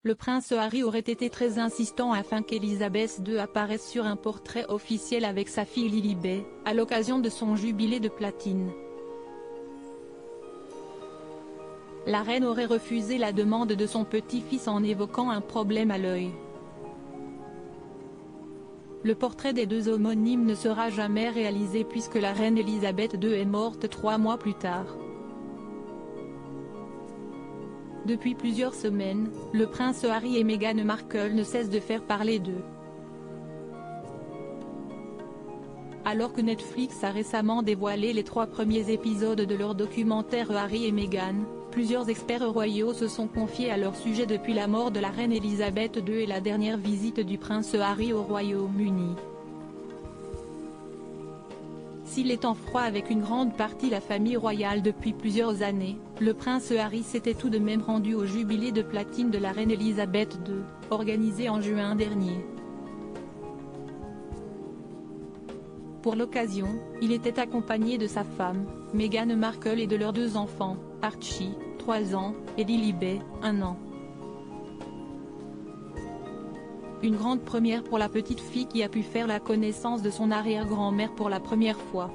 le prince Harry aurait été très insistant afin qu'Élisabeth II apparaisse sur un portrait officiel avec sa fille Lilibet, à l'occasion de son jubilé de platine. La reine aurait refusé la demande de son petit-fils en évoquant un problème à l'œil. Le portrait des deux homonymes ne sera jamais réalisé puisque la reine Élisabeth II est morte 3 mois plus tard. Depuis plusieurs semaines, le prince Harry et Meghan Markle ne cessent de faire parler d'eux. Alors que Netflix a récemment dévoilé les 3 premiers épisodes de leur documentaire Harry et Meghan, plusieurs experts royaux se sont confiés à leur sujet depuis la mort de la reine Élisabeth II et la dernière visite du prince Harry au Royaume-Uni. S'il est en froid avec une grande partie la famille royale depuis plusieurs années, le prince Harry s'était tout de même rendu au jubilé de platine de la reine Élisabeth II, organisé en juin dernier. Pour l'occasion, il était accompagné de sa femme, Meghan Markle et de leurs 2 enfants, Archie, 3 ans, et Lilibet, 1 an. Une grande première pour la petite fille qui a pu faire la connaissance de son arrière-grand-mère pour la première fois.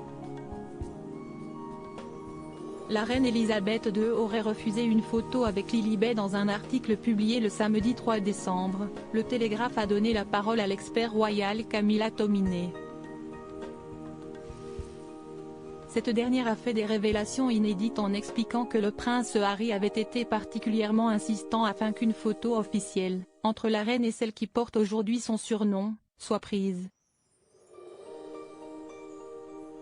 La reine Élisabeth II aurait refusé une photo avec Lilibet dans un article publié le samedi 3 décembre, le Télégraphe a donné la parole à l'expert royal Camilla Tominey. Cette dernière a fait des révélations inédites en expliquant que le prince Harry avait été particulièrement insistant afin qu'une photo officielle, entre la reine et celle qui porte aujourd'hui son surnom, soit prise.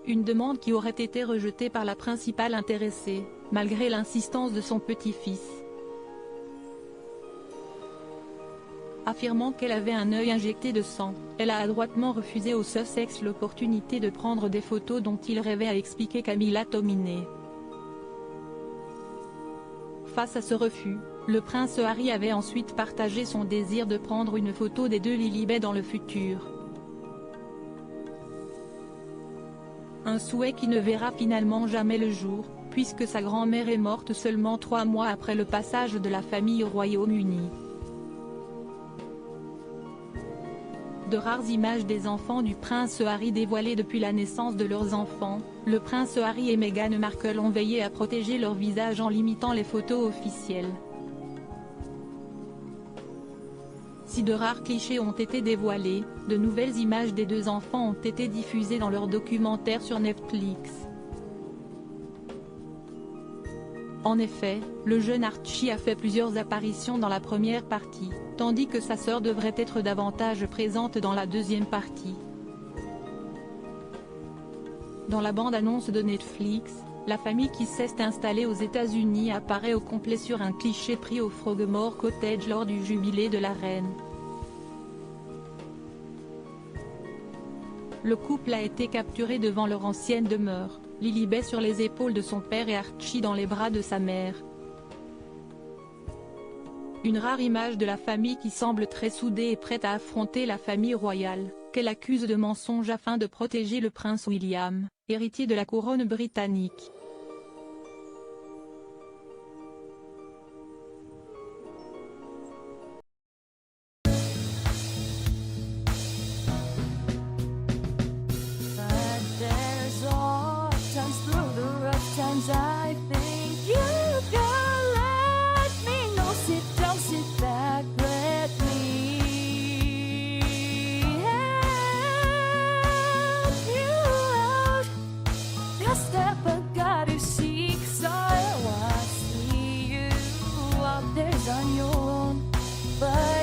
Une demande qui aurait été rejetée par la principale intéressée, malgré l'insistance de son petit-fils. Affirmant qu'elle avait un œil injecté de sang, elle a adroitement refusé au Sussex l'opportunité de prendre des photos dont il rêvait, a expliqué Camilla Tominey. Face à ce refus, le prince Harry avait ensuite partagé son désir de prendre une photo des 2 Lilibet dans le futur. Un souhait qui ne verra finalement jamais le jour, puisque sa grand-mère est morte seulement 3 mois après le passage de la famille au Royaume-Uni. De rares images des enfants du prince Harry dévoilées depuis la naissance de leurs enfants, le prince Harry et Meghan Markle ont veillé à protéger leur visage en limitant les photos officielles. Si de rares clichés ont été dévoilés, de nouvelles images des 2 enfants ont été diffusées dans leur documentaire sur Netflix. En effet, le jeune Archie a fait plusieurs apparitions dans la première partie, tandis que sa sœur devrait être davantage présente dans la deuxième partie. Dans la bande-annonce de Netflix, la famille qui s'est installée aux États-Unis apparaît au complet sur un cliché pris au Frogmore Cottage lors du jubilé de la reine. Le couple a été capturé devant leur ancienne demeure, Lilibet sur les épaules de son père et Archie dans les bras de sa mère. Une rare image de la famille qui semble très soudée et prête à affronter la famille royale, qu'elle accuse de mensonges afin de protéger le prince William, héritier de la couronne britannique. I think you can let me know. Sit down, sit back, let me help you out. The step I gotta seek, so I see you out there on your own, but